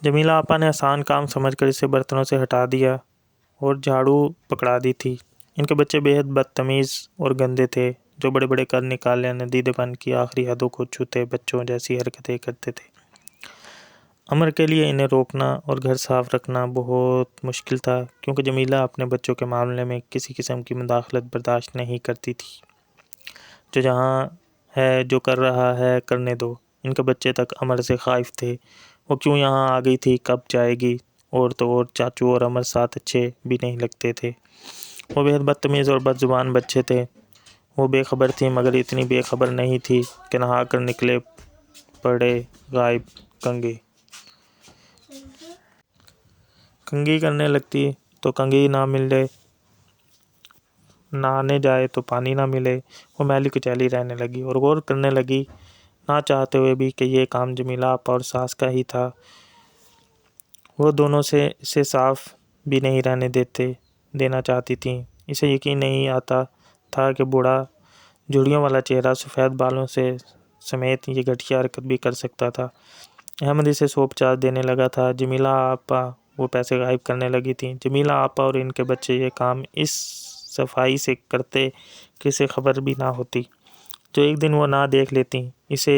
جمیلہ آپا نے آسان کام سمجھ کر اسے برتنوں سے ہٹا دیا اور جھاڑو پکڑا دی تھی۔ ان کے بچے بے حد بدتمیز اور گندے تھے، جو بڑے بڑے قد نکالے ندیدے پن کی آخری حدوں کو چھوتے بچوں جیسی حرکتیں کرتے تھے۔ امر کے لیے انہیں روکنا اور گھر صاف رکھنا بہت مشکل تھا، کیونکہ جمیلہ اپنے بچوں کے معاملے میں کسی قسم کی مداخلت برداشت نہیں کرتی تھی۔ جو جہاں ہے، جو کر رہا ہے کرنے دو۔ ان کے بچے تک امر سے خائف تھے۔ وہ کیوں یہاں آ گئی تھی، کب جائے گی؟ اور تو اور چاچو اور امر ساتھ اچھے بھی نہیں لگتے تھے۔ وہ بے حد بدتمیز اور بد زبان بچے تھے۔ وہ بے خبر تھی، مگر اتنی بے خبر نہیں تھی کہ نہا کر نکلے پڑے غائب کنگھی کرنے لگتی تو کنگھی نہ ملے، نہانے جائے تو پانی نہ ملے۔ وہ میلی کچیلی رہنے لگی اور غور کرنے لگی، نہ چاہتے ہوئے بھی، کہ یہ کام جمیلہ آپا اور ساس کا ہی تھا۔ وہ دونوں سے اسے صاف بھی نہیں رہنے دینا چاہتی تھیں۔ اسے یقین نہیں آتا تھا کہ بوڑھا جھڑیوں والا چہرہ سفید بالوں سے سمیت یہ گھٹیا حرکت بھی کر سکتا تھا۔ احمد اسے 150 دینے لگا تھا۔ جمیلہ آپا وہ پیسے غائب کرنے لگی تھیں۔ جمیلہ آپا اور ان کے بچے یہ کام اس صفائی سے کرتے کہ اسے خبر بھی نہ ہوتی۔ جو ایک دن وہ نہ دیکھ لیتی اسے،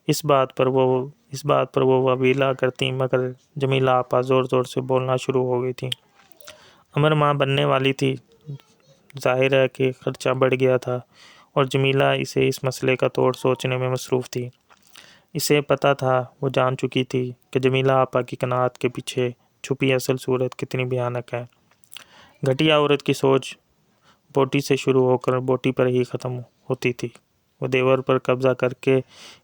اس بات پر وہ ویلا کرتی، مگر جمیلہ آپا زور زور سے بولنا شروع ہو گئی تھی۔ امر ماں بننے والی تھی۔ ظاہر ہے کہ خرچہ بڑھ گیا تھا اور جمیلہ اسے اس مسئلے کا توڑ سوچنے میں مصروف تھی۔ اسے پتہ تھا، وہ جان چکی تھی کہ جمیلہ آپا کی قناعت کے پیچھے چھپی اصل صورت کتنی بھیانک ہے۔ گھٹیا عورت کی سوچ بوٹی سے شروع ہو کر بوٹی پر ہی ختم ہوتی تھی۔ وہ دیور پر قبضہ کر کے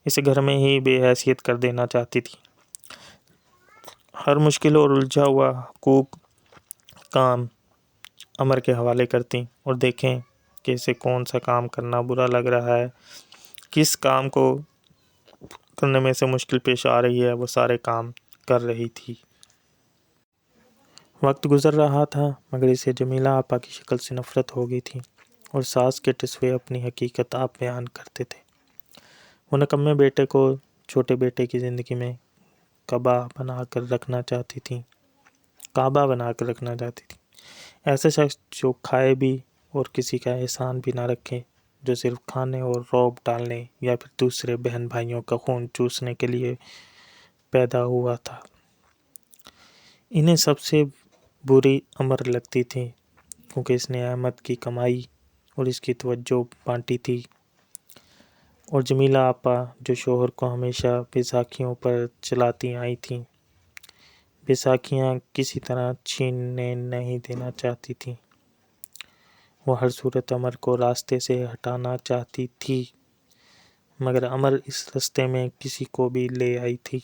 اسے گھر میں ہی بے حیثیت کر دینا چاہتی تھی۔ ہر مشکل اور الجھا ہوا حقوق کام امر کے حوالے کرتی اور دیکھیں کہ اسے کون سا کام کرنا برا لگ رہا ہے، کس کام کو کرنے میں اسے مشکل پیش آ رہی ہے، وہ سارے کام کر رہی تھی۔ وقت گزر رہا تھا، مگر اسے جمیلہ آپا کی شکل سے نفرت ہو گئی تھی اور ساس کے ٹسوے اپنی حقیقت آپ بیان کرتے تھے۔ وہ نکمے بیٹے کو چھوٹے بیٹے کی زندگی میں کعبہ بنا کر رکھنا چاہتی تھی۔ ایسا شخص جو کھائے بھی اور کسی کا احسان بھی نہ رکھے، جو صرف کھانے اور روب ڈالنے یا پھر دوسرے بہن بھائیوں کا خون چوسنے کے لیے پیدا ہوا تھا۔ انہیں سب سے بری امر لگتی تھی، کیونکہ اس نے احمد کی کمائی اور اس کی توجہ بانٹی تھی، اور جمیلہ آپا جو شوہر کو ہمیشہ بیساکھیوں پر چلاتی آئی تھیں، بیساکھیاں کسی طرح چھیننے نہیں دینا چاہتی تھیں۔ وہ ہر صورت امر کو راستے سے ہٹانا چاہتی تھی، مگر امر اس راستے میں کسی کو بھی لے آئی تھی،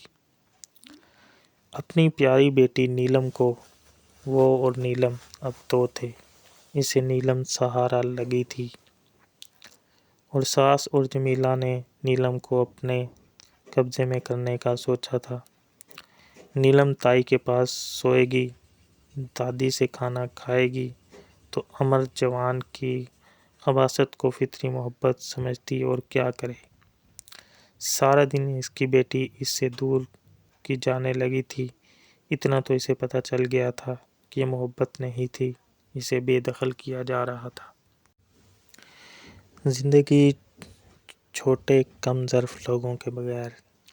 اپنی پیاری بیٹی نیلم کو۔ وہ اور نیلم اب دو تھے۔ اسے نیلم سہارا لگی تھی، اور ساس اور جمیلہ نے نیلم کو اپنے قبضے میں کرنے کا سوچا تھا۔ نیلم تائی کے پاس سوئے گی، دادی سے کھانا کھائے گی، تو امر جوان کی خباثت کو فطری محبت سمجھتی اور کیا کرے۔ سارا دن اس کی بیٹی اس سے دور کی جانے لگی تھی۔ اتنا تو اسے پتہ چل گیا تھا کہ یہ محبت نہیں تھی، اسے بے دخل کیا جا رہا تھا۔ زندگی چھوٹے کم ظرف لوگوں کے بغیر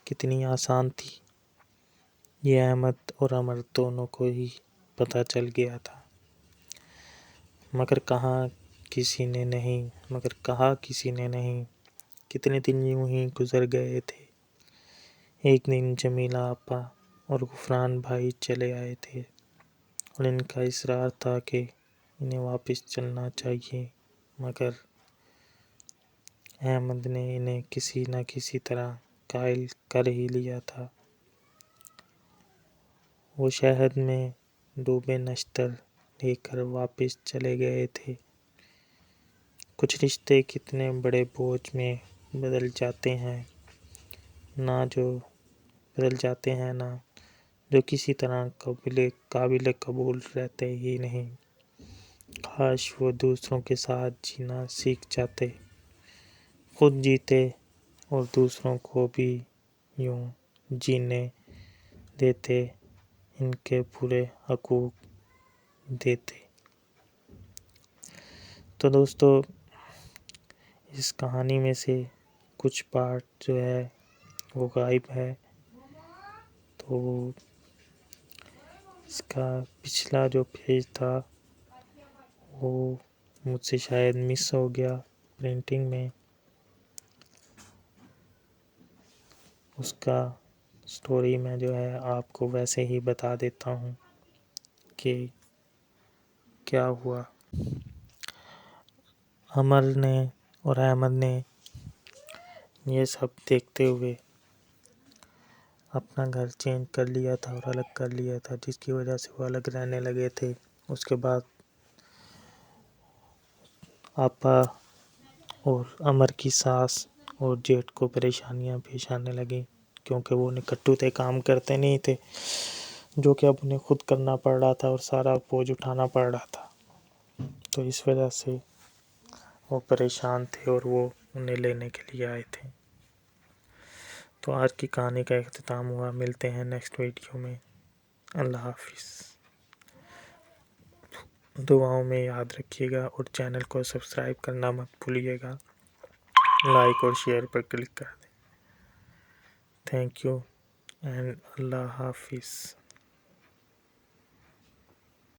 کتنی آسان تھی، یہ احمد اور امر دونوں کو ہی پتہ چل گیا تھا، مگر کہا کسی نے نہیں۔ کتنے دن یوں ہی گزر گئے تھے۔ ایک دن جمیلہ آپا اور غفران بھائی چلے آئے تھے، اور ان کا اصرار تھا کہ انہیں واپس چلنا چاہیے، مگر احمد نے انہیں کسی نہ کسی طرح قائل کر ہی لیا تھا۔ وہ شہد میں ڈوبے نشتر لے کر واپس چلے گئے تھے۔ کچھ رشتے کتنے بڑے بوجھ میں بدل جاتے ہیں نا جو کسی طرح قابل قبول رہتے ہی نہیں۔ کاش وہ دوسروں کے ساتھ جینا سیکھ جاتے، خود جیتے اور دوسروں کو بھی یوں جینے دیتے ان کے پورے حقوق دیتے۔ تو دوستو اس کہانی میں سے کچھ پارٹ جو ہے وہ غائب ہے، تو اس کا پچھلا جو پیج تھا وہ مجھ سے شاید مس ہو گیا پرنٹنگ میں، اس کا سٹوری میں جو ہے آپ کو ویسے ہی بتا دیتا ہوں کہ کیا ہوا۔ عمر نے اور احمد نے یہ سب دیکھتے ہوئے اپنا گھر چینج کر لیا تھا اور الگ کر لیا تھا، جس کی وجہ سے وہ الگ رہنے لگے تھے۔ اس کے بعد آپا اور عمر کی ساس اور جیٹھ کو پریشانیاں پیش آنے لگیں، کیونکہ وہ نکٹو تھے، کام کرتے نہیں تھے، جو کہ اب انہیں خود کرنا پڑ رہا تھا اور سارا بوجھ اٹھانا پڑ رہا تھا۔ تو اس وجہ سے وہ پریشان تھے اور وہ انہیں لینے کے لیے آئے تھے۔ تو آج کی کہانی کا اختتام ہوا، ملتے ہیں نیکسٹ ویڈیو میں۔ اللہ حافظ۔ دعاؤں میں یاد رکھیے گا اور چینل کو سبسکرائب کرنا مت بھولیے گا، لائک اور شیئر پر کلک کر دیں۔ تھینک یو اینڈ اللہ حافظ۔